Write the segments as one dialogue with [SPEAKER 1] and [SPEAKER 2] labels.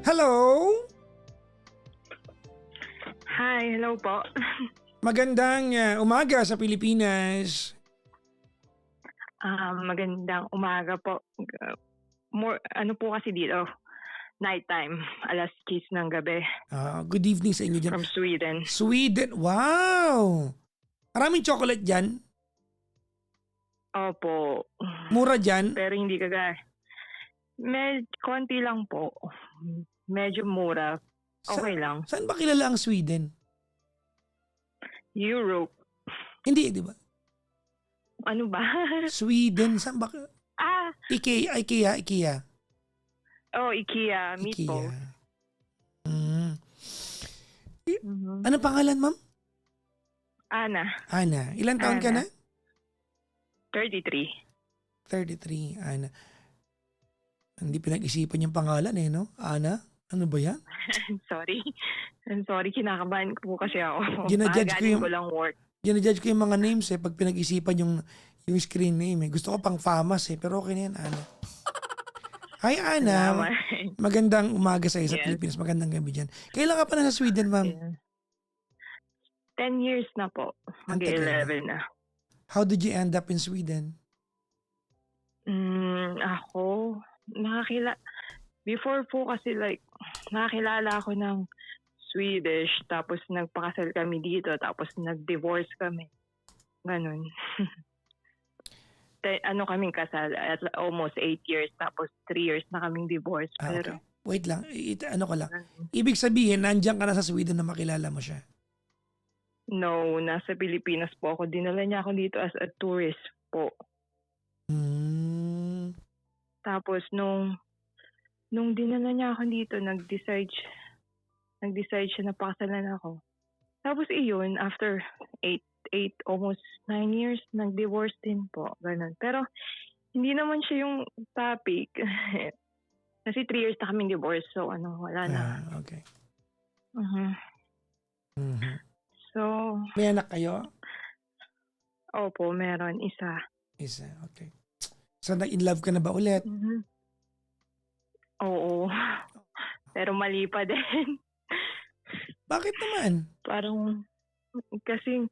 [SPEAKER 1] Hello?
[SPEAKER 2] Hi, hello po.
[SPEAKER 1] Magandang umaga sa Pilipinas.
[SPEAKER 2] Magandang umaga po. Ano po kasi dito, nighttime, 10:00 ng gabi
[SPEAKER 1] Good evening sa inyo dyan.
[SPEAKER 2] from Sweden.
[SPEAKER 1] Sweden, wow! Maraming chocolate dyan.
[SPEAKER 2] Opo.
[SPEAKER 1] Mura dyan.
[SPEAKER 2] Pero hindi kagaya. Konti lang po. Medyo mura. Okay lang.
[SPEAKER 1] Saan ba kilala ang Sweden?
[SPEAKER 2] Europe.
[SPEAKER 1] Hindi, di ba?
[SPEAKER 2] Ano ba?
[SPEAKER 1] Sweden, saan ba? IKEA.
[SPEAKER 2] IKEA.
[SPEAKER 1] IKEA.
[SPEAKER 2] Meatballs.
[SPEAKER 1] Ano pangalan, ma'am?
[SPEAKER 2] Ana.
[SPEAKER 1] Ilan taon ka na?
[SPEAKER 2] 33.
[SPEAKER 1] 33, Ana. Hindi pinag-isipan yung pangalan no? Ana? Ano ba yan?
[SPEAKER 2] I'm sorry, kinakabahan ko po kasi ako.
[SPEAKER 1] Ginajudge
[SPEAKER 2] Galing ko lang work.
[SPEAKER 1] Ginajudge ko yung mga names pag pinag-isipan yung screen name Gusto ko pang famous pero okay na yan, Ana. Hi, Ana.
[SPEAKER 2] Salamat.
[SPEAKER 1] Magandang umaga sa
[SPEAKER 2] Yes.
[SPEAKER 1] Pilipinas. Magandang gabi dyan. Kailan ka pa na sa Sweden, ma'am?
[SPEAKER 2] Yeah. 10 years na po.
[SPEAKER 1] Ang tagal na.
[SPEAKER 2] Mag-11 na.
[SPEAKER 1] How did you end up in Sweden?
[SPEAKER 2] Ako, before po kasi nakakilala ako ng Swedish, tapos nagpakasal kami dito, tapos nag-divorce kami. Ganun. Kaming kasal, at almost 8 years, tapos 3 years na kaming divorce. Pero,
[SPEAKER 1] Okay. Wait lang. Ano ko lang. Ibig sabihin, nandiyan ka na sa Sweden na makilala mo siya.
[SPEAKER 2] no, nasa Pilipinas po ako. Dinala niya ako dito as a tourist po. Tapos nung dinala niya ako dito, nag-decide siya na pakasalan ako. Tapos iyon, after 8, almost 9 years, nag-divorce din po. Ganun. Pero hindi naman siya yung topic. Kasi 3 years na kaming divorce, so wala na.
[SPEAKER 1] Okay.
[SPEAKER 2] So,
[SPEAKER 1] May anak kayo?
[SPEAKER 2] opo, meron isa.
[SPEAKER 1] Isa, okay. So, in love ka na ba ulit?
[SPEAKER 2] Oo. Pero mali pa din.
[SPEAKER 1] Bakit naman?
[SPEAKER 2] Parang, kasi,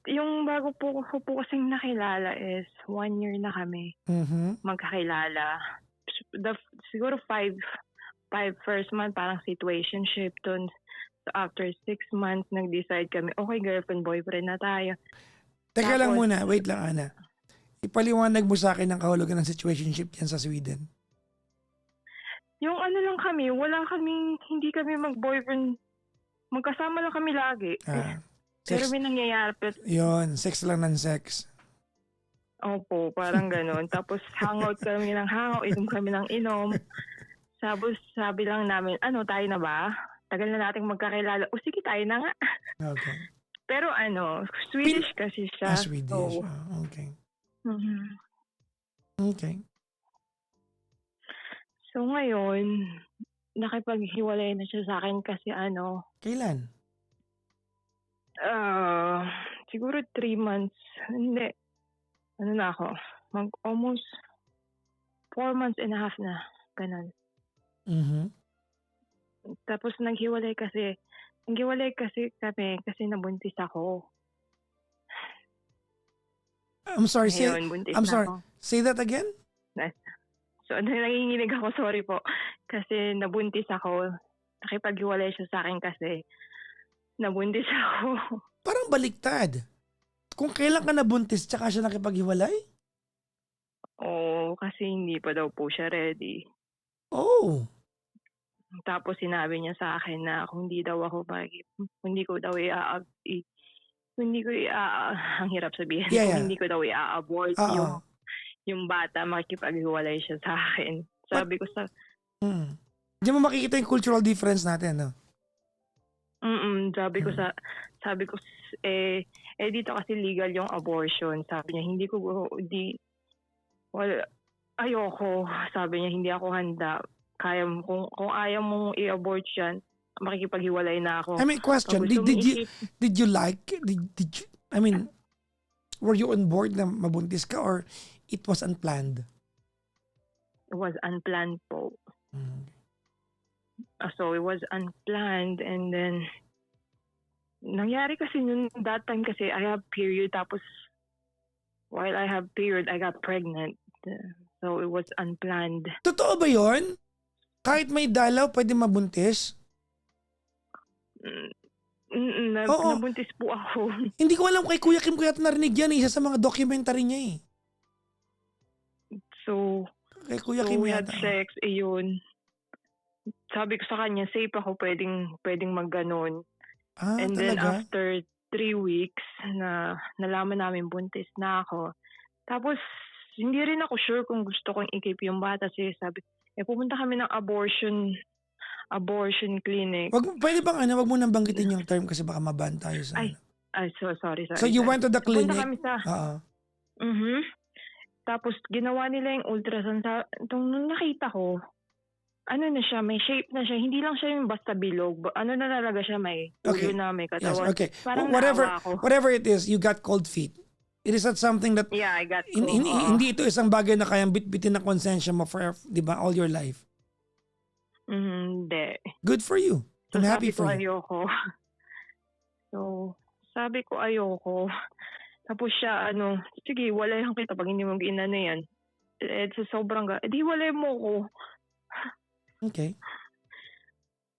[SPEAKER 2] yung bago ko po kasing nakilala is 1 year na kami magkakilala. Siguro 5 first month, parang situationship dun. So after 6 months, nag-decide kami, okay, girlfriend-boyfriend na tayo.
[SPEAKER 1] Teka lang
[SPEAKER 2] Tapos-
[SPEAKER 1] muna. Wait lang, Ana. Ipaliwanag mo sa akin ang kahulugan ng situationship yan sa Sweden.
[SPEAKER 2] Yung lang kami, hindi kami mag-boyfriend. Magkasama lang kami lagi. Pero
[SPEAKER 1] Sex,
[SPEAKER 2] may nangyayari.
[SPEAKER 1] yun, sex lang ng sex.
[SPEAKER 2] Opo, parang ganon. Tapos hangout kami ng hangout, inom kami ng inom. Tapos sabi lang namin, tayo na ba? Tagal na nating magkakilala. O sige, tayo na nga.
[SPEAKER 1] Okay.
[SPEAKER 2] Pero Swedish kasi siya.
[SPEAKER 1] Swedish.
[SPEAKER 2] So,
[SPEAKER 1] Okay.
[SPEAKER 2] mhm.
[SPEAKER 1] Okay.
[SPEAKER 2] So ngayon, nakipaghiwalay na siya sa akin kasi
[SPEAKER 1] Kailan?
[SPEAKER 2] siguro 3 months. Hindi. Na ako? Almost 4 months and a half na. Ganun. Tapos naghiwalay kasi kami kasi nabuntis ako.
[SPEAKER 1] I'm sorry.
[SPEAKER 2] Ngayon, buntis
[SPEAKER 1] I'm
[SPEAKER 2] na
[SPEAKER 1] sorry.
[SPEAKER 2] ako.
[SPEAKER 1] Say that again?
[SPEAKER 2] So, nanginginig ako, sorry po. Kasi nabuntis ako. Nakipaghiwalay siya sa akin kasi nabuntis ako.
[SPEAKER 1] Parang baliktad. Kung kailan ka nabuntis tsaka siya nakipaghiwalay?
[SPEAKER 2] Oo, kasi hindi pa daw po siya ready.
[SPEAKER 1] Oh.
[SPEAKER 2] Tapos sinabi niya sa akin na kung hindi daw ako hindi ko daw ang hirap sabihin,
[SPEAKER 1] Yeah.
[SPEAKER 2] kung hindi ko daw i-abort yung bata, makikipaghiwalay siya sa akin. Sabi ko sa...
[SPEAKER 1] Diyan mo makikita yung cultural difference natin, no?
[SPEAKER 2] Sabi ko, dito kasi legal yung abortion. Sabi niya, ayoko. Sabi niya, hindi ako handa. Kung ayaw mong i-abort yan, makikipaghiwalay na ako.
[SPEAKER 1] I mean, question, did you like, I mean, were you on board na mabuntis ka or it was unplanned?
[SPEAKER 2] It was unplanned po. So it was unplanned, and then nangyari kasi nun that time kasi I have period, tapos while I have period I got pregnant. So it was unplanned.
[SPEAKER 1] Totoo ba yon? Kahit may dalaw, pwede mabuntis? Oo.
[SPEAKER 2] Nabuntis po ako.
[SPEAKER 1] Hindi ko alam kay Kuya Kim ko yata narinig yan. Isa sa mga documentary niya eh.
[SPEAKER 2] So
[SPEAKER 1] Kay Kuya
[SPEAKER 2] So
[SPEAKER 1] Kim
[SPEAKER 2] we had
[SPEAKER 1] yata.
[SPEAKER 2] sex, yun. Sabi ko sa kanya, safe ako, pwedeng magganon. And then
[SPEAKER 1] Talaga?
[SPEAKER 2] after 3 weeks, nalaman namin buntis na ako. Tapos, hindi rin ako sure kung gusto kong i-keep yung bata. Kasi sabi, pumunta kami ng abortion clinic.
[SPEAKER 1] Pwede bang wag mo nang banggitin yung term kasi baka maban tayo sa
[SPEAKER 2] Ay, sorry.
[SPEAKER 1] So you went to the
[SPEAKER 2] Pumunta
[SPEAKER 1] clinic?
[SPEAKER 2] kami sa...
[SPEAKER 1] Oo.
[SPEAKER 2] Tapos, ginawa nila yung ultrasound. Nung nakita ko, na siya, may shape na siya. Hindi lang siya yung basta bilog. Na talaga siya, may ulo na, may
[SPEAKER 1] Yes,
[SPEAKER 2] katawan.
[SPEAKER 1] okay.
[SPEAKER 2] Parang
[SPEAKER 1] Whatever,
[SPEAKER 2] naawa ako.
[SPEAKER 1] whatever it is, you got cold feet. It is not something that
[SPEAKER 2] Yeah, I got
[SPEAKER 1] hindi ito isang bagay na kayang bitbitin ng konsensya mo for, di ba, all your life.
[SPEAKER 2] Hindi.
[SPEAKER 1] Good for you.
[SPEAKER 2] So,
[SPEAKER 1] I'm happy
[SPEAKER 2] sabi ko
[SPEAKER 1] for you.
[SPEAKER 2] ayoko. So, sabi ko ayoko. Tapos siya, sige, walayan kita pag hindi mo ginano yan. Sobrang di walay mo ko.
[SPEAKER 1] Okay.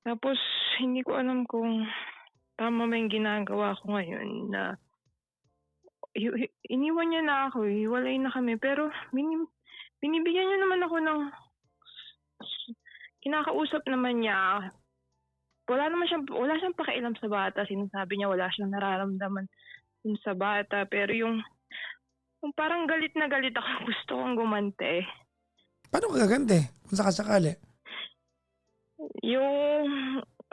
[SPEAKER 2] Tapos, hindi ko alam kung tama ba yung ginagawa ko ngayon na iniwan niya na ako, hiwalay na kami. Pero, binibigyan niya naman ako ng kinakausap naman niya. Wala siyang pakialam sa bata. Sinasabi niya wala siyang nararamdaman sa bata. Pero yung parang galit na galit ako, gusto kong gumante.
[SPEAKER 1] Paano ka gaganti kung sakasakali?
[SPEAKER 2] Yung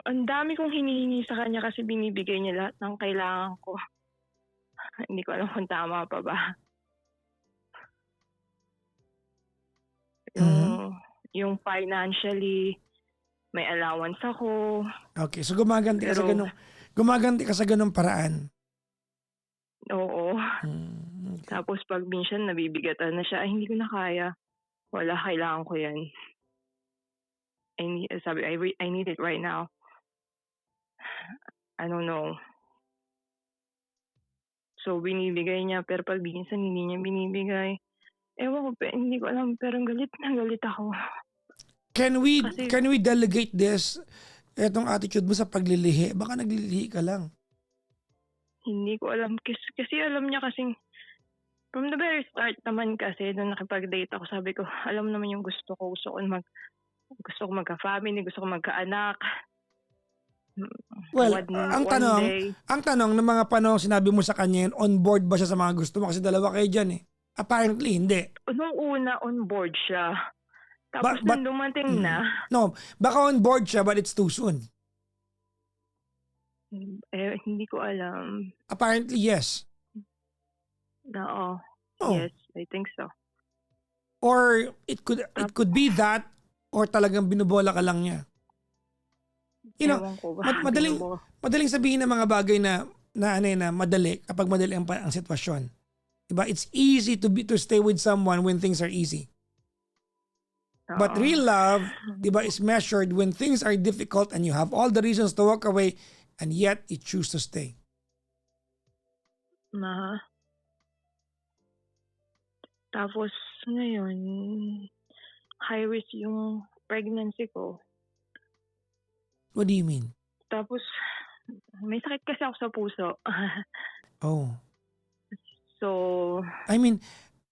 [SPEAKER 2] ang dami kong hinihingi sa kanya kasi binibigay niya lahat ng kailangan ko. Hindi ko alam kung tama pa ba. Yung financially, may allowance ako.
[SPEAKER 1] Okay, so gumaganti ka sa ganung paraan.
[SPEAKER 2] Oo.
[SPEAKER 1] Okay.
[SPEAKER 2] Tapos pag minsan nabibigatan na siya, hindi ko na kaya. Wala, kailangan ko yan. Sabi, I need it right now. I don't know. So, binibigay niya, pero pag minsan hindi niya binibigay. Ewan ko, hindi ko alam, pero galit na galit ako.
[SPEAKER 1] Can we delegate this, etong attitude mo sa paglilihi? Baka naglilihi ka lang.
[SPEAKER 2] Hindi ko alam. Kasi alam niya kasing, from the very start naman kasi, nung nakipag-date ako, sabi ko, alam naman yung gusto ko. Gusto ko magka-family, gusto ko magka-anak.
[SPEAKER 1] Well, ang tanong ng mga panahon sinabi mo sa kanya, on board ba siya sa mga gusto mo? Kasi dalawa kayo dyan eh. Apparently, hindi.
[SPEAKER 2] Nung una, on board siya. Tapos nung dumating na.
[SPEAKER 1] No, baka on board siya but it's too soon.
[SPEAKER 2] Hindi ko alam.
[SPEAKER 1] Apparently, yes.
[SPEAKER 2] Oo.
[SPEAKER 1] Oh.
[SPEAKER 2] Yes, I think so.
[SPEAKER 1] Or it could be that or talagang binubola ka lang niya. You know, madaling sabihin ng mga bagay na madali kapag madali ang sitwasyon. Diba? It's easy to stay with someone when things are easy. But real love, diba, is measured when things are difficult and you have all the reasons to walk away and yet you choose to stay.
[SPEAKER 2] Tapos ngayon, high risk yung pregnancy ko.
[SPEAKER 1] What do you mean?
[SPEAKER 2] Tapos, may sakit kasi ako sa puso.
[SPEAKER 1] Oh.
[SPEAKER 2] So,
[SPEAKER 1] I mean,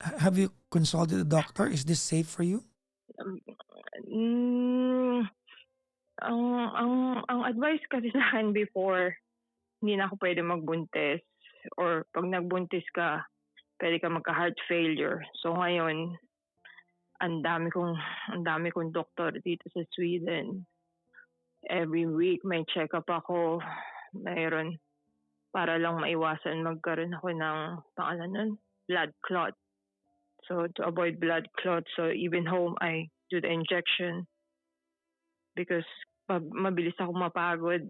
[SPEAKER 1] have you consulted a doctor? Is this safe for you?
[SPEAKER 2] Ang advice kasi sa akin before, hindi na ako pwede magbuntis. Or pag nagbuntis ka, pwede ka magka-heart failure. So ngayon, ang dami kong doktor dito sa Sweden. Every week may check-up ako. Mayroon para lang maiwasan magkaroon ako ng blood clot. So to avoid blood clot, so even home I do the injection because mabilis ako mapagod.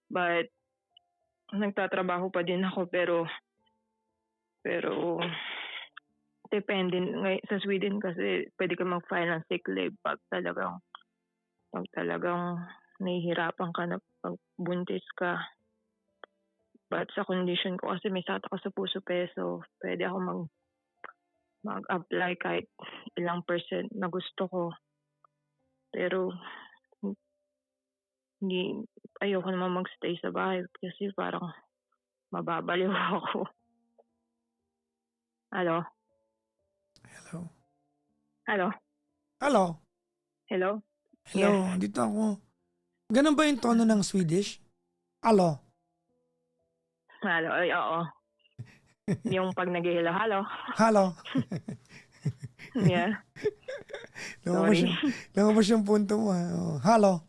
[SPEAKER 2] But nagtatrabaho pa din ako pero depende sa Sweden kasi pwede ka mag-file ng sick leave pag talagang pag talagang nahihirapan ka na pag buntis ka. But sa condition ko kasi may sakit ako sa puso peso, pwede ako mag-apply kahit ilang percent na gusto ko. Pero hindi, ayoko naman magstay sa bahay kasi parang mababaliw ako. Hello?
[SPEAKER 1] Hello?
[SPEAKER 2] Hello?
[SPEAKER 1] Hello?
[SPEAKER 2] Hello?
[SPEAKER 1] Hello,
[SPEAKER 2] Yes.
[SPEAKER 1] dito ako. Ganun ba yung tono ng Swedish? Hello?
[SPEAKER 2] Hello? Ay, oo. Yung pag nag-hello, hello.
[SPEAKER 1] Hello?
[SPEAKER 2] Yeah.
[SPEAKER 1] lumabas
[SPEAKER 2] Sorry.
[SPEAKER 1] yung, lumabas yung punto mo. Oh, hello?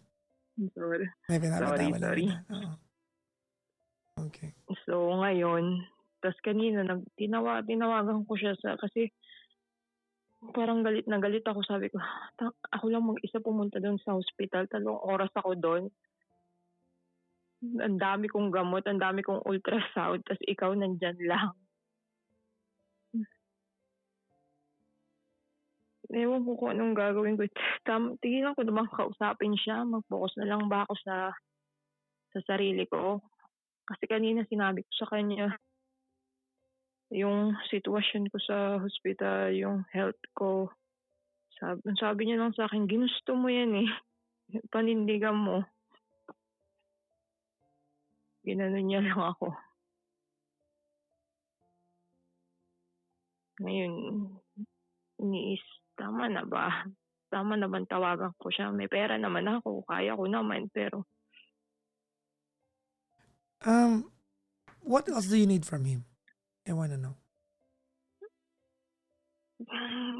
[SPEAKER 2] Sorry.
[SPEAKER 1] May pinapatawa lang
[SPEAKER 2] Sorry.
[SPEAKER 1] kita. Oo. Okay.
[SPEAKER 2] So, ngayon, tas kanina tinawagan ko siya kasi parang galit na galit ako. Sabi ko, ako lang mag-isa pumunta doon sa hospital. 3 oras ako doon. Ang dami kong gamot, ang dami kong ultrasound, tas ikaw nandyan lang. Ewan ko kung anong gagawin ko. Tigilan ko naman kausapin siya. Mag-focus na lang ba ako sa sarili ko. Kasi kanina sinabi ko sa kanya yung sitwasyon ko sa hospital, yung health ko. Sabi niya lang sa akin, ginusto mo yan eh. Panindigan mo. Ginanon niya lang ako. Ngayon, tama na ba? Tama na bang tawagan ko siya? May pera naman ako, kaya ko naman, pero
[SPEAKER 1] What else do you need from him? I wanna know.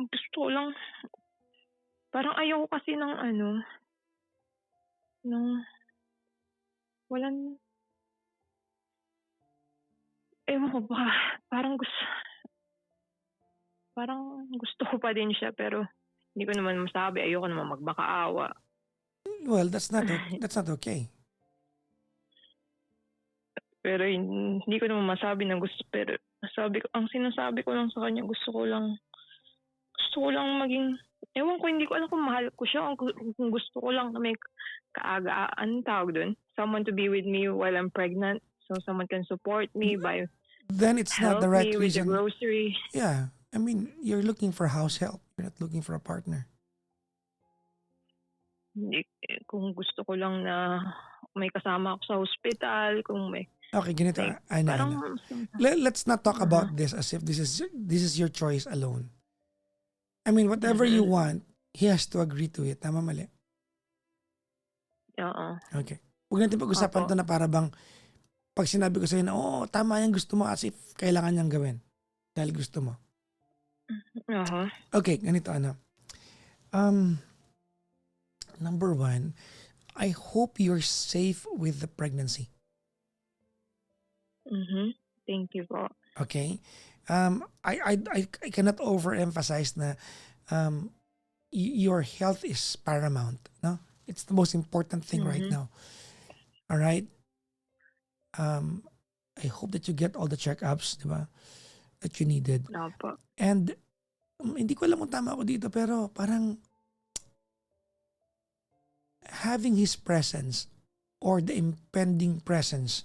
[SPEAKER 2] gusto ko lang, parang ayaw ko kasi ng walang, ewan ko ba, parang gusto ko pa din siya, pero hindi ko naman masabi, ayoko naman magmakaawa.
[SPEAKER 1] Well, that's not okay.
[SPEAKER 2] Pero hindi ko naman masabi na gusto, pero ang sinasabi ko lang sa kanya, gusto ko lang maging, ewan ko, hindi ko alam kung mahal ko siya, kung gusto ko lang na may kaagaan, tawag dun, someone to be with me while I'm pregnant, so someone can support me by
[SPEAKER 1] Then it's not
[SPEAKER 2] help
[SPEAKER 1] the right
[SPEAKER 2] me with the
[SPEAKER 1] reason.
[SPEAKER 2] grocery.
[SPEAKER 1] Yeah. I mean, you're looking for house help. You're not looking for a partner.
[SPEAKER 2] Hindi, kung gusto ko lang na may kasama ako sa hospital, kung may
[SPEAKER 1] Okay, ganito.
[SPEAKER 2] like,
[SPEAKER 1] Ana.
[SPEAKER 2] parang
[SPEAKER 1] Let's not talk about this as if this is your choice alone. I mean, whatever you want, he has to agree to it. Tama, mali?
[SPEAKER 2] Oo.
[SPEAKER 1] Okay. Huwag natin pag-usapan
[SPEAKER 2] Opo.
[SPEAKER 1] to na para bang pag sinabi ko sa'yo na, oo, tama yan, gusto mo as if kailangan niyang gawin. Dahil gusto mo.
[SPEAKER 2] Uh-huh.
[SPEAKER 1] Okay, ganito, ano. Number 1, I hope you're safe with the pregnancy.
[SPEAKER 2] Thank you po.
[SPEAKER 1] Okay? I cannot overemphasize na your health is paramount, no? It's the most important thing right now. All right? I hope that you get all the checkups, di ba? That you needed.
[SPEAKER 2] Opo.
[SPEAKER 1] And hindi ko alam kung tama ako dito, pero parang having his presence or the impending presence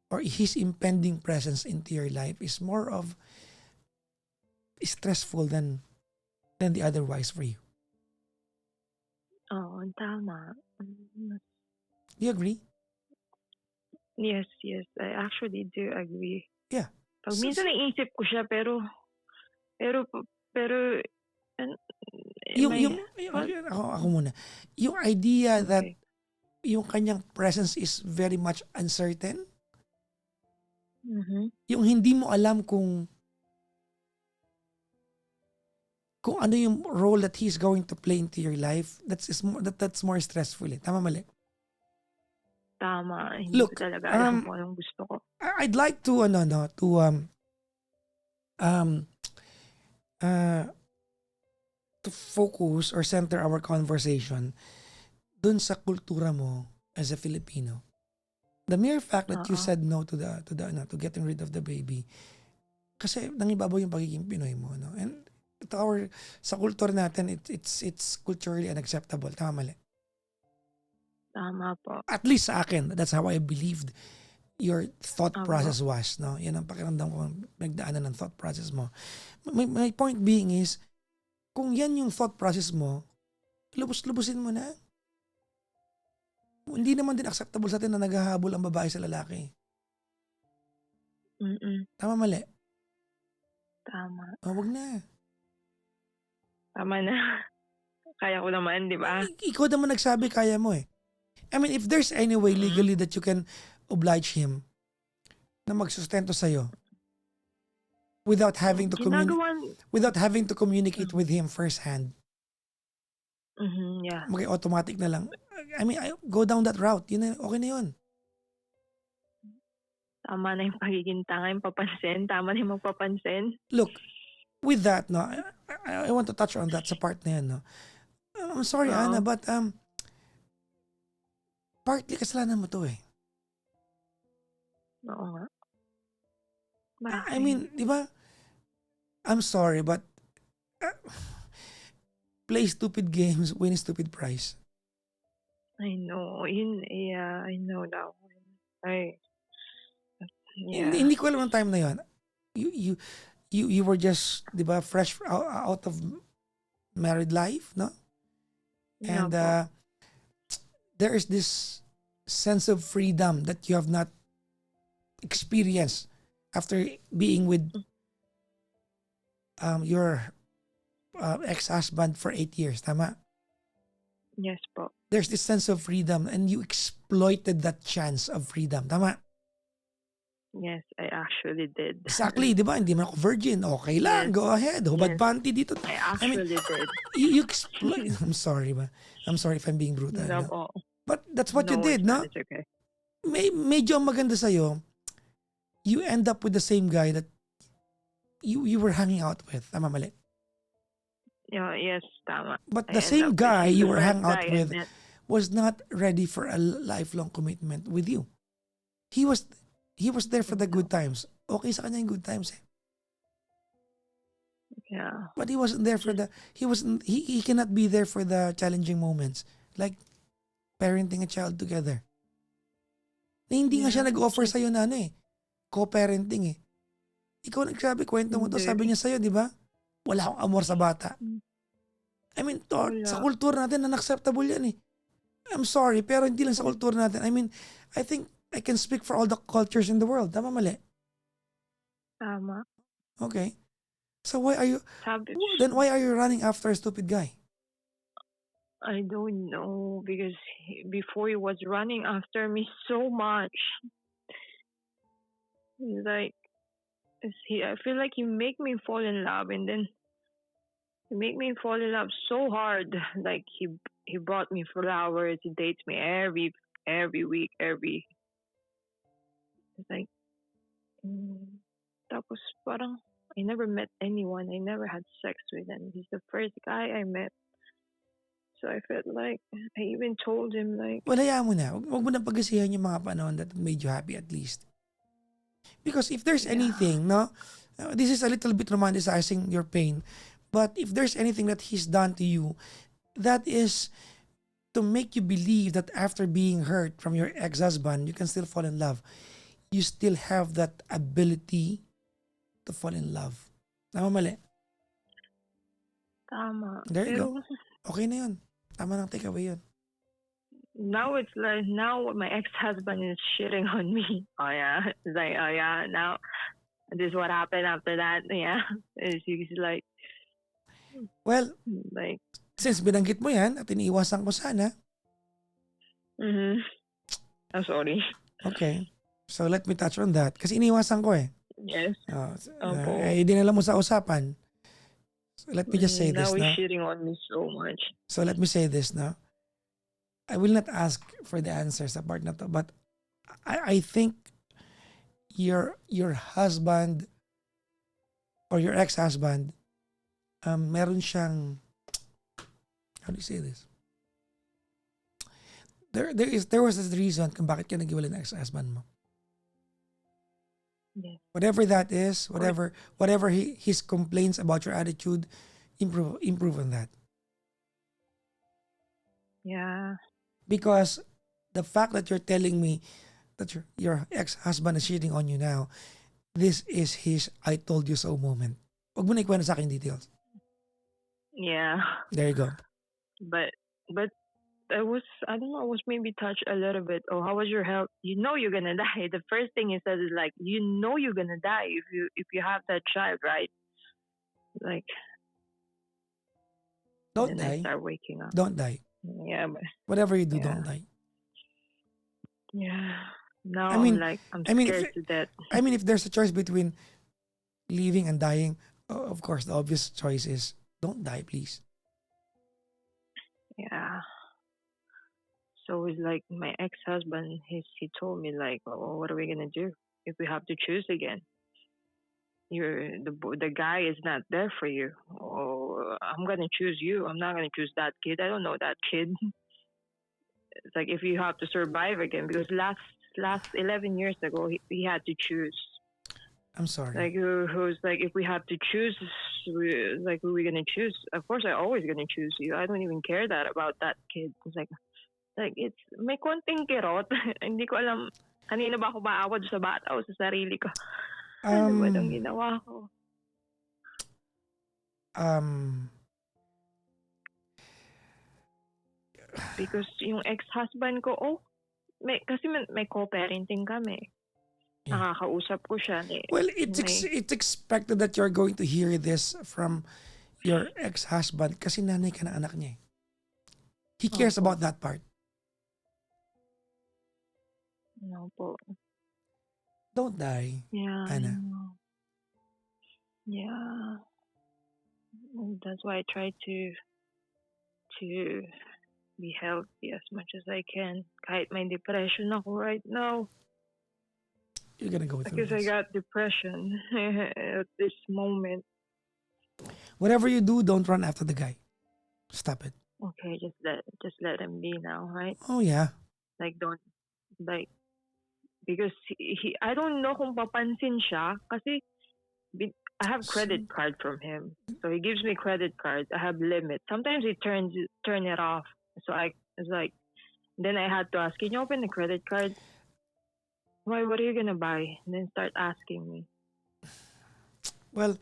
[SPEAKER 1] or his impending presence into your life is more of stressful than the otherwise for you.
[SPEAKER 2] Oo, tama.
[SPEAKER 1] Do you agree?
[SPEAKER 2] Yes, I actually do agree.
[SPEAKER 1] Yeah.
[SPEAKER 2] Pag minsan naiisip ko siya, pero
[SPEAKER 1] Ako muna. Yung idea that
[SPEAKER 2] okay.
[SPEAKER 1] yung kanyang presence is very much uncertain,
[SPEAKER 2] Mhm.
[SPEAKER 1] yung hindi mo alam kung ano yung role that he's going to play into your life, that's more stressful. Tama, mali?
[SPEAKER 2] Tama. Hindi
[SPEAKER 1] Look,
[SPEAKER 2] ko talaga alam kung anong gusto ko.
[SPEAKER 1] I'd like to to focus or center our conversation dun sa kultura mo as a Filipino. The mere fact that you said no to getting rid of the baby, kasi nangibabaw yung pagiging Pinoy mo, no? And sa kultura natin, it's culturally unacceptable. Tama, mali?
[SPEAKER 2] Tama po.
[SPEAKER 1] At least sa akin, that's how I believed your thought
[SPEAKER 2] Opo.
[SPEAKER 1] process was, no? Yan ang pakiramdam ko, nagdaanan ng thought process mo. My point being is, kung yan yung thought process mo, lubos-lubusin mo na. Hindi naman din acceptable sa atin na naghahabol ang babae sa lalaki. Tama, mali?
[SPEAKER 2] Tama.
[SPEAKER 1] Wag na.
[SPEAKER 2] Tama na. Kaya ko naman, di ba?
[SPEAKER 1] Ikaw naman nagsabi, kaya mo eh. I mean, if there's any way legally that you can oblige him na magsustento sa'yo without having to communicate with him firsthand,
[SPEAKER 2] Yeah.
[SPEAKER 1] automatic na lang. I mean, go down that route. Yun na, okay na yun.
[SPEAKER 2] Tama na yung pagiging tanga, yung papansin. Tama na yung magpapansin.
[SPEAKER 1] Look, with that, no, I want to touch on that sa part na yan, no. I'm sorry,
[SPEAKER 2] Oo.
[SPEAKER 1] Ana, but partly kasalanan mo to eh.
[SPEAKER 2] Oo nga.
[SPEAKER 1] I mean, di ba? I'm sorry, but play stupid games, win stupid prize.
[SPEAKER 2] I know. I know that one. Yeah.
[SPEAKER 1] Hindi ko alam ang time na yun. You were just, di ba, fresh out of married life, no? And there is this sense of freedom that you have not experienced after being with your ex-husband for 8 years, tama?
[SPEAKER 2] Yes po.
[SPEAKER 1] There's this sense of freedom and you exploited that chance of freedom, tama?
[SPEAKER 2] Yes, I actually did.
[SPEAKER 1] Exactly, di ba? Hindi man ako virgin. Okay lang,
[SPEAKER 2] Yes.
[SPEAKER 1] go ahead. Hubad
[SPEAKER 2] Yes.
[SPEAKER 1] panty dito.
[SPEAKER 2] I actually did.
[SPEAKER 1] You exploit. I'm sorry ba? I'm sorry if I'm being brutal.
[SPEAKER 2] No,
[SPEAKER 1] No?
[SPEAKER 2] po.
[SPEAKER 1] But that's what you
[SPEAKER 2] No,
[SPEAKER 1] did,
[SPEAKER 2] it's
[SPEAKER 1] no?
[SPEAKER 2] not. It's okay.
[SPEAKER 1] Medyo ang maganda sa'yo, you end up with the same guy that you were hanging out with. Tama, mali?
[SPEAKER 2] Yeah, yes, tama.
[SPEAKER 1] But
[SPEAKER 2] I
[SPEAKER 1] the
[SPEAKER 2] end
[SPEAKER 1] same
[SPEAKER 2] up with
[SPEAKER 1] guy
[SPEAKER 2] the
[SPEAKER 1] you were
[SPEAKER 2] first
[SPEAKER 1] hanging out
[SPEAKER 2] guy I
[SPEAKER 1] with
[SPEAKER 2] met.
[SPEAKER 1] was not ready for a lifelong commitment with you. He was there for the good times. Okay sa kanya yung good times eh.
[SPEAKER 2] Yeah.
[SPEAKER 1] But he wasn't there for he cannot be there for the challenging moments. Like parenting a child together. Na hindi nga siya
[SPEAKER 2] Yeah.
[SPEAKER 1] nag-offer sa'yo na co-parenting eh. Ikaw nagsabi, kwento mo to,
[SPEAKER 2] Hindi.
[SPEAKER 1] sabi niya sa'yo, di ba? Wala akong amor sa bata. I mean,
[SPEAKER 2] Wala.
[SPEAKER 1] sa kultura natin, unacceptable yan eh. I'm sorry, pero hindi lang sa kultura natin. I mean, I think I can speak for all the cultures in the world. Tama, mali?
[SPEAKER 2] Tama.
[SPEAKER 1] Okay. So why are you running after a stupid guy?
[SPEAKER 2] I don't know because before he was running after me so much. Like, I feel like he make me fall in love, and then he make me fall in love so hard. Like he brought me flowers. He dates me every week. It's like, tapos parang I never met anyone. I never had sex with him. He's the first guy I met. So I felt like I even told him like,
[SPEAKER 1] Well, hayaan mo na. Huwag mo na pagasihan yung mga panahon that made you happy at least. Because if there's
[SPEAKER 2] Yeah.
[SPEAKER 1] anything, no, this is a little bit romanticizing your pain, but if there's anything that he's done to you, that is to make you believe that after being hurt from your ex-husband, you can still fall in love. You still have that ability to fall in love. Tama, mali?
[SPEAKER 2] tama.
[SPEAKER 1] There you
[SPEAKER 2] Pero
[SPEAKER 1] go. Okay na yun. Tama ng takeaway yun.
[SPEAKER 2] now it's like, now my ex-husband is shitting on me. Oh yeah. It's like, oh yeah, now this is what happened after that. Yeah. He's like,
[SPEAKER 1] Well,
[SPEAKER 2] like,
[SPEAKER 1] since binanggit mo yan at iniiwasan ko sana,
[SPEAKER 2] I'm sorry.
[SPEAKER 1] okay. So let me touch on that. Kasi iniiwasan ko eh.
[SPEAKER 2] Yes. Opo.
[SPEAKER 1] Dinala mo sa usapan. So let me just say this
[SPEAKER 2] Now he's
[SPEAKER 1] now.
[SPEAKER 2] shitting on me so much.
[SPEAKER 1] So let me say this now. I will not ask for the answer sa part na to, but I think your husband or your ex-husband, meron siyang, how do you say this? There was a reason kung bakit ka nag-iwalay ng ex-husband mo.
[SPEAKER 2] Yes.
[SPEAKER 1] Whatever that is, whatever his complaints about your attitude, improve on that.
[SPEAKER 2] Yeah.
[SPEAKER 1] Because the fact that you're telling me that your ex-husband is cheating on you now, this is his I told you so moment. Huwag mo na ikwento sa akin details.
[SPEAKER 2] Yeah.
[SPEAKER 1] There you go.
[SPEAKER 2] But I don't know, I was maybe touched a little bit. Oh, how was your health? You know you're gonna die. The first thing he says is like, you know you're gonna die if you have that child, right? Like,
[SPEAKER 1] Don't
[SPEAKER 2] then I
[SPEAKER 1] die.
[SPEAKER 2] start waking up.
[SPEAKER 1] Don't die.
[SPEAKER 2] Yeah, but
[SPEAKER 1] Whatever you do,
[SPEAKER 2] yeah.
[SPEAKER 1] don't die.
[SPEAKER 2] Yeah. Now
[SPEAKER 1] I mean,
[SPEAKER 2] I'm
[SPEAKER 1] I mean,
[SPEAKER 2] scared to death.
[SPEAKER 1] if there's a choice between living and dying, of course, the obvious choice is don't die, please.
[SPEAKER 2] Yeah. So it's like my ex-husband, he told me like, oh, what are we gonna do if we have to choose again? The guy is not there for you. Oh, I'm gonna choose you. I'm not gonna choose that kid. I don't know that kid. It's like if you have to survive again, because last 11 years ago he had to choose.
[SPEAKER 1] I'm sorry.
[SPEAKER 2] Like who's like, if we have to choose, like who are we gonna choose? Of course, I always gonna choose you. I don't even care that about that kid. It's like it's may konting kirot. Hindi ko alam kanina ba ako maawad sa bata o sa sarili ko. Ano ba itong ginawa ko? Because yung ex-husband ko, kasi may co-parenting kami.
[SPEAKER 1] Yeah.
[SPEAKER 2] Nakakausap ko siya.
[SPEAKER 1] Well, it's expected that you're going to hear this from your ex-husband kasi nanay ka na anak niya. He cares about that part.
[SPEAKER 2] No po.
[SPEAKER 1] Don't die,
[SPEAKER 2] Yeah.
[SPEAKER 1] Ana.
[SPEAKER 2] Yeah. That's why I try to be healthy as much as I can. Kahit may depression ako right now.
[SPEAKER 1] You're gonna go through
[SPEAKER 2] Because I
[SPEAKER 1] this.
[SPEAKER 2] got depression at this moment.
[SPEAKER 1] Whatever you do, don't run after the guy. Stop it.
[SPEAKER 2] Okay, just let him be now, right?
[SPEAKER 1] Oh yeah.
[SPEAKER 2] Like don't like because he I don't know kung papansin siya kasi I have credit card from him. So he gives me credit cards. I have limit. Sometimes he turn it off. So I was like, then I had to ask, can you open the credit card? Why? What are you gonna buy? And then start asking me.
[SPEAKER 1] Well,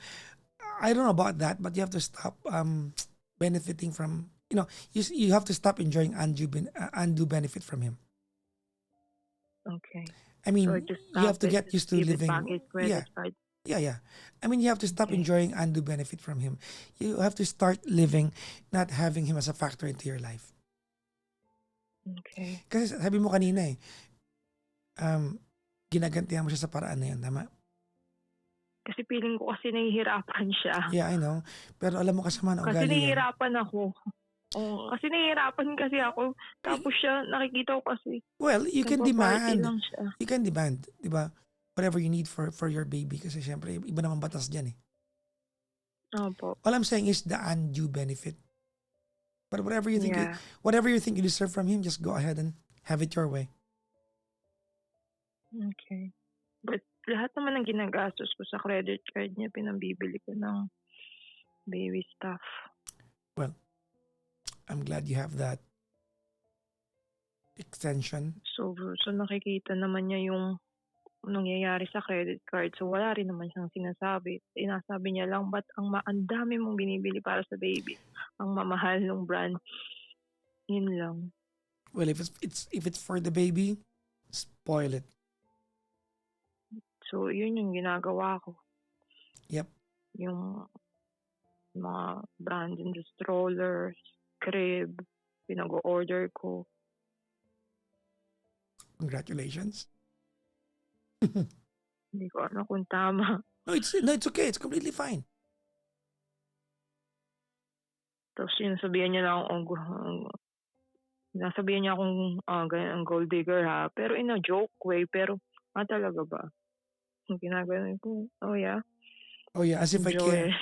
[SPEAKER 1] I don't know about that, but you have to stop benefiting from, you have to stop enjoying undue benefit from him.
[SPEAKER 2] Okay.
[SPEAKER 1] I mean,
[SPEAKER 2] So I just
[SPEAKER 1] you have to
[SPEAKER 2] stop
[SPEAKER 1] get used to
[SPEAKER 2] give it
[SPEAKER 1] living.
[SPEAKER 2] back his credit card.
[SPEAKER 1] Yeah. I mean, you have to stop
[SPEAKER 2] Okay.
[SPEAKER 1] enjoying undue benefit from him. You have to start living, not having him as a factor into your life.
[SPEAKER 2] Okay.
[SPEAKER 1] Kasi sabi mo kanina ginagantihan mo siya sa paraan na yun, tama?
[SPEAKER 2] Kasi feeling ko kasi nahihirapan siya.
[SPEAKER 1] Yeah, I know. Pero alam mo kasama na
[SPEAKER 2] Kasi
[SPEAKER 1] ugali yan.
[SPEAKER 2] nahihirapan ako. Oh, kasi nahihirapan kasi ako. Tapos siya, nakikita ko kasi.
[SPEAKER 1] Well, you can
[SPEAKER 2] nagpa-party
[SPEAKER 1] demand.
[SPEAKER 2] lang siya.
[SPEAKER 1] You can demand, di ba? Whatever you need for your baby. Kasi syempre, iba naman batas dyan eh.
[SPEAKER 2] Opo.
[SPEAKER 1] All I'm saying is the undue benefit. But whatever you think,
[SPEAKER 2] Yeah.
[SPEAKER 1] whatever you think you deserve from him, just go ahead and have it your way.
[SPEAKER 2] Okay. But lahat naman ng ginagastos ko sa credit card niya, pinambibili ko ng baby stuff.
[SPEAKER 1] Well, I'm glad you have that extension.
[SPEAKER 2] So nakikita naman niya yung nangyayari sa credit card. So wala rin naman siyang sinasabi. Sinasabi niya lang, ba't ang dami mong binibili para sa baby? Ang mamahal ng brand. Yun lang.
[SPEAKER 1] Well, if it's for the baby, spoil it.
[SPEAKER 2] So yun yung ginagawa ko.
[SPEAKER 1] Yep.
[SPEAKER 2] Yung mga brand and strollers, crib, pinag-order ko.
[SPEAKER 1] Congratulations.
[SPEAKER 2] Hindi ko alam kung tama.
[SPEAKER 1] No, it's okay. It's completely fine.
[SPEAKER 2] Tapos sinasabihan niya lang nasabihan niya akong ganyan, ang gold digger ha. Pero in a joke way. Pero talaga ba? Yung ginagawa ko, oh yeah.
[SPEAKER 1] Oh yeah, as if I care.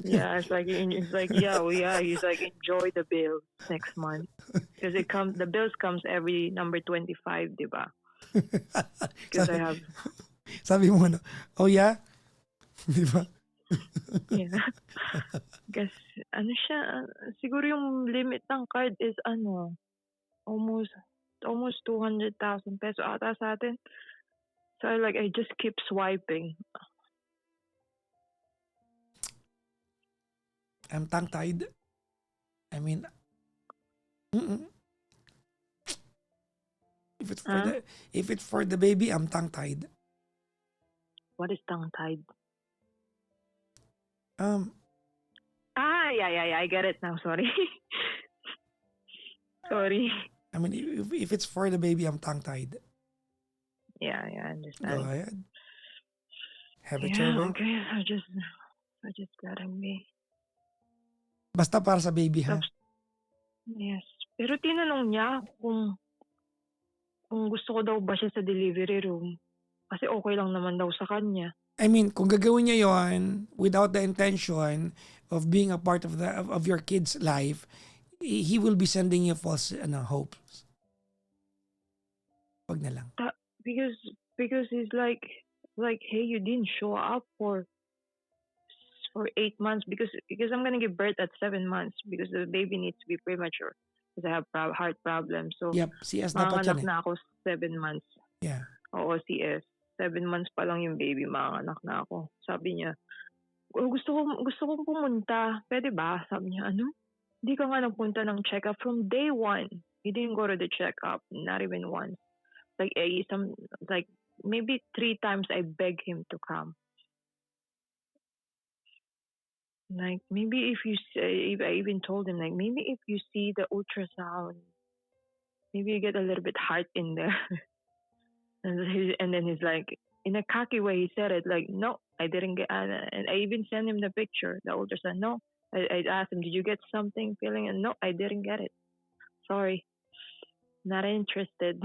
[SPEAKER 2] Yeah, it's like yeah. He's like, enjoy the bill next month because the bills comes every number 25, di ba? Because I have
[SPEAKER 1] Sabi mo oh yeah, di ba?
[SPEAKER 2] yeah. Kasi siya, siguro yung limit ng card is almost almost 200,000 peso ata sa atin. So I just keep swiping.
[SPEAKER 1] I'm tongue-tied. I mean, mm-mm. If it's for the baby, I'm tongue-tied.
[SPEAKER 2] What is tongue-tied? Yeah, I get it now. Sorry. Sorry.
[SPEAKER 1] I mean, if it's for the baby, I'm tongue-tied.
[SPEAKER 2] Yeah, I understand.
[SPEAKER 1] Go ahead. Have a
[SPEAKER 2] Yeah,
[SPEAKER 1] cherry.
[SPEAKER 2] okay. I just letting me.
[SPEAKER 1] Basta para sa baby, ha?
[SPEAKER 2] Yes. Pero tinanong niya kung gusto ko daw ba siya sa delivery room. Kasi okay lang naman daw sa kanya.
[SPEAKER 1] I mean, kung gagawin niya yon without the intention of being a part of your kid's life, he will be sending you false hopes. Wag na lang.
[SPEAKER 2] Because he's like, hey, you didn't show up for 8 months because I'm gonna give birth at 7 months because the baby needs to be premature because I have heart problems. So,
[SPEAKER 1] Yep, CS dapat yan
[SPEAKER 2] manganak na ako 7 months.
[SPEAKER 1] Yeah.
[SPEAKER 2] Oo, CS. 7 months pa lang yung baby, manganak na ako. Sabi niya, gusto kong pumunta. Pwede ba? Sabi niya, ano? Hindi ka nga nagpunta ng check-up from day 1. He didn't go to the check-up, not even once. Maybe 3 times I begged him to come. Like, maybe if I even told him, like, maybe if you see the ultrasound, maybe you get a little bit heart in there. And then he's like, in a cocky way, he said it, like, no, I didn't get, and I even sent him the picture, the ultrasound. No, I asked him, did you get something feeling? And no, I didn't get it. Sorry, not interested.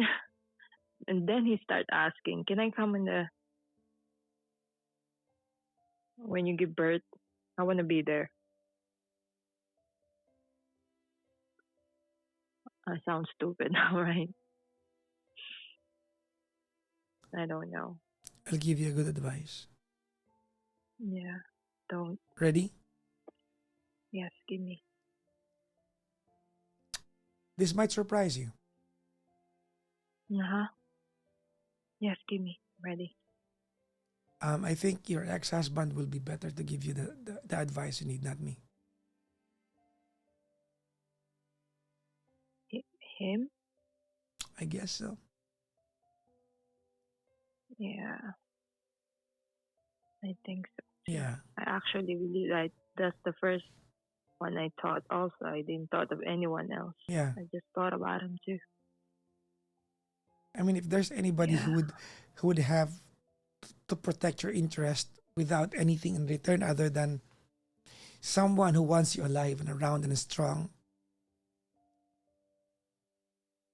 [SPEAKER 2] And then he started asking, can I come when you give birth? I want to be there. I sound stupid now, right? I don't know.
[SPEAKER 1] I'll give you a good advice.
[SPEAKER 2] Yeah, don't.
[SPEAKER 1] Ready?
[SPEAKER 2] Yes, give me.
[SPEAKER 1] This might surprise you.
[SPEAKER 2] Yes, give me. Ready.
[SPEAKER 1] I think your ex-husband will be better to give you the advice you need, not me.
[SPEAKER 2] Him?
[SPEAKER 1] I guess so.
[SPEAKER 2] Yeah. I think so.
[SPEAKER 1] Yeah.
[SPEAKER 2] I actually really like, that's the first one I thought also. I didn't thought of anyone else.
[SPEAKER 1] Yeah.
[SPEAKER 2] I just thought about him too.
[SPEAKER 1] I mean, if there's anybody who would have to protect your interest without anything in return other than someone who wants you alive and around and strong,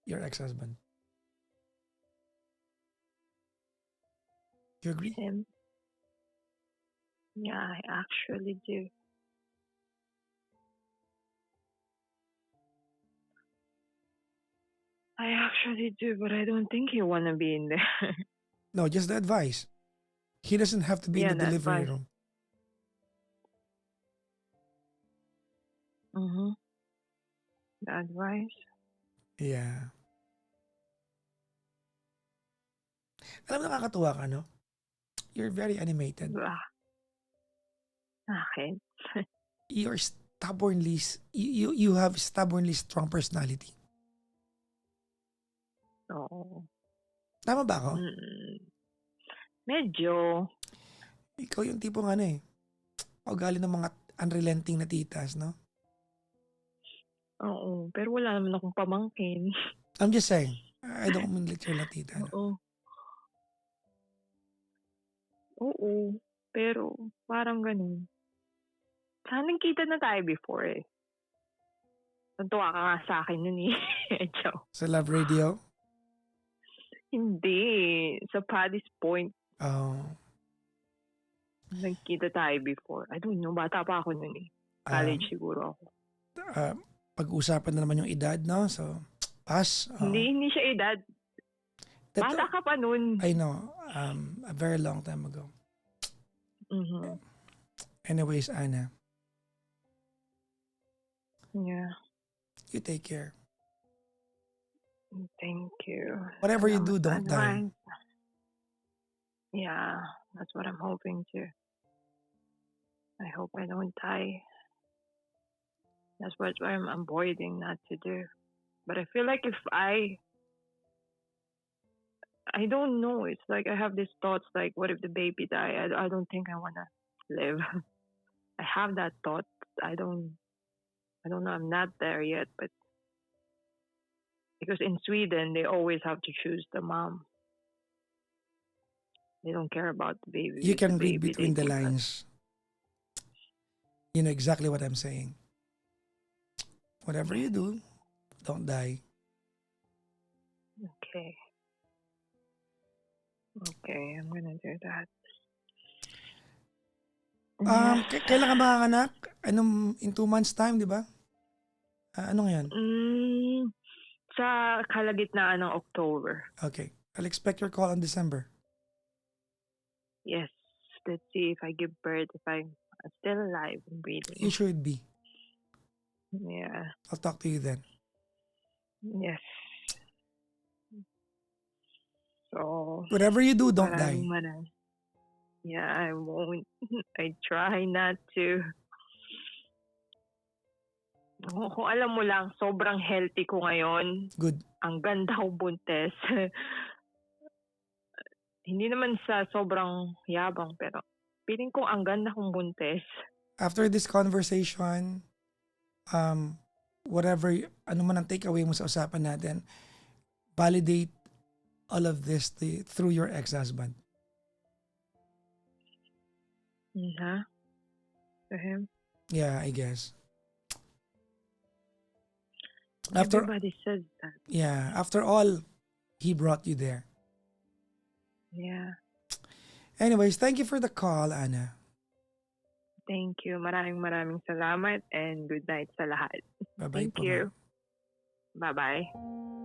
[SPEAKER 1] your ex-husband. You agree?
[SPEAKER 2] Him? Yeah, I actually do. I actually do, but I don't think you want to be in there.
[SPEAKER 1] No, just the advice. He doesn't have to be in the delivery room.
[SPEAKER 2] The advice?
[SPEAKER 1] Yeah. Alam mo, nakakatuwa ka, no? You're very animated.
[SPEAKER 2] Akin?
[SPEAKER 1] You're stubbornly, you have stubbornly strong personality.
[SPEAKER 2] Oo.
[SPEAKER 1] Tama ba ako?
[SPEAKER 2] Medyo.
[SPEAKER 1] Ikaw yung tipong ugali ng mga unrelenting na titas, no?
[SPEAKER 2] Oo, pero wala naman akong pamangkin.
[SPEAKER 1] I'm just saying, I don't mean literal na tita. No?
[SPEAKER 2] Oo, pero parang ganun. Sana kita na tayo before eh. Natuwa ka nga sa akin nun eh.
[SPEAKER 1] Sa Love Radio?
[SPEAKER 2] Hindi. Sa Paddy's Point.
[SPEAKER 1] Oh.
[SPEAKER 2] Nagkita tayo before. I don't know, bata pa ako nun eh. College siguro ako.
[SPEAKER 1] Pag-usapan na naman yung edad, no? So, pass.
[SPEAKER 2] Hindi siya edad. Bata ka pa nun.
[SPEAKER 1] I know. A very long time ago. Anyways, Ana.
[SPEAKER 2] Yeah.
[SPEAKER 1] You take care.
[SPEAKER 2] Thank you.
[SPEAKER 1] Whatever you do,
[SPEAKER 2] Salamat,
[SPEAKER 1] don't die.
[SPEAKER 2] Ana. Yeah, that's what I'm hoping to. I hope I don't die. That's what I'm avoiding not to do. But I feel like if I don't know. It's like I have these thoughts like, what if the baby die? I don't think I wanna live. I have that thought. I don't know. I'm not there yet, but because in Sweden they always have to choose the mom. They don't care about the baby.
[SPEAKER 1] You
[SPEAKER 2] With the
[SPEAKER 1] can read
[SPEAKER 2] baby, they
[SPEAKER 1] between the
[SPEAKER 2] think that
[SPEAKER 1] lines. You know exactly what I'm saying. Whatever you do, don't die.
[SPEAKER 2] okay, okay, I'm gonna do that. Yeah.
[SPEAKER 1] Kailan ka manganganak? In 2 months time, di ba? Ano ngayon?
[SPEAKER 2] Sa kalagitnaan ng October.
[SPEAKER 1] Okay. I'll expect your call on December.
[SPEAKER 2] Yes. Let's see if I give birth, if I'm still alive and breathing.
[SPEAKER 1] You should be.
[SPEAKER 2] Yeah.
[SPEAKER 1] I'll talk to you then.
[SPEAKER 2] Yes. So,
[SPEAKER 1] Whatever you do, don't die.
[SPEAKER 2] yeah, I won't. I try not to. Kung alam mo lang, sobrang healthy ko ngayon.
[SPEAKER 1] Good.
[SPEAKER 2] Ang ganda kong buntes. Hindi naman sa sobrang yabang, pero feeling ko ang ganda kong buntes.
[SPEAKER 1] After this conversation, whatever, ano man ang takeaway mo sa usapan natin, validate all of this through your ex-husband.
[SPEAKER 2] Huh? To him?
[SPEAKER 1] Yeah, I guess.
[SPEAKER 2] Everybody says that.
[SPEAKER 1] Yeah, after all, he brought you there.
[SPEAKER 2] Yeah.
[SPEAKER 1] Anyways, thank you for the call, Ana.
[SPEAKER 2] Thank you. Maraming salamat and good night sa lahat.
[SPEAKER 1] Bye-bye
[SPEAKER 2] Thank
[SPEAKER 1] po,
[SPEAKER 2] you.
[SPEAKER 1] ma'am.
[SPEAKER 2] Bye-bye.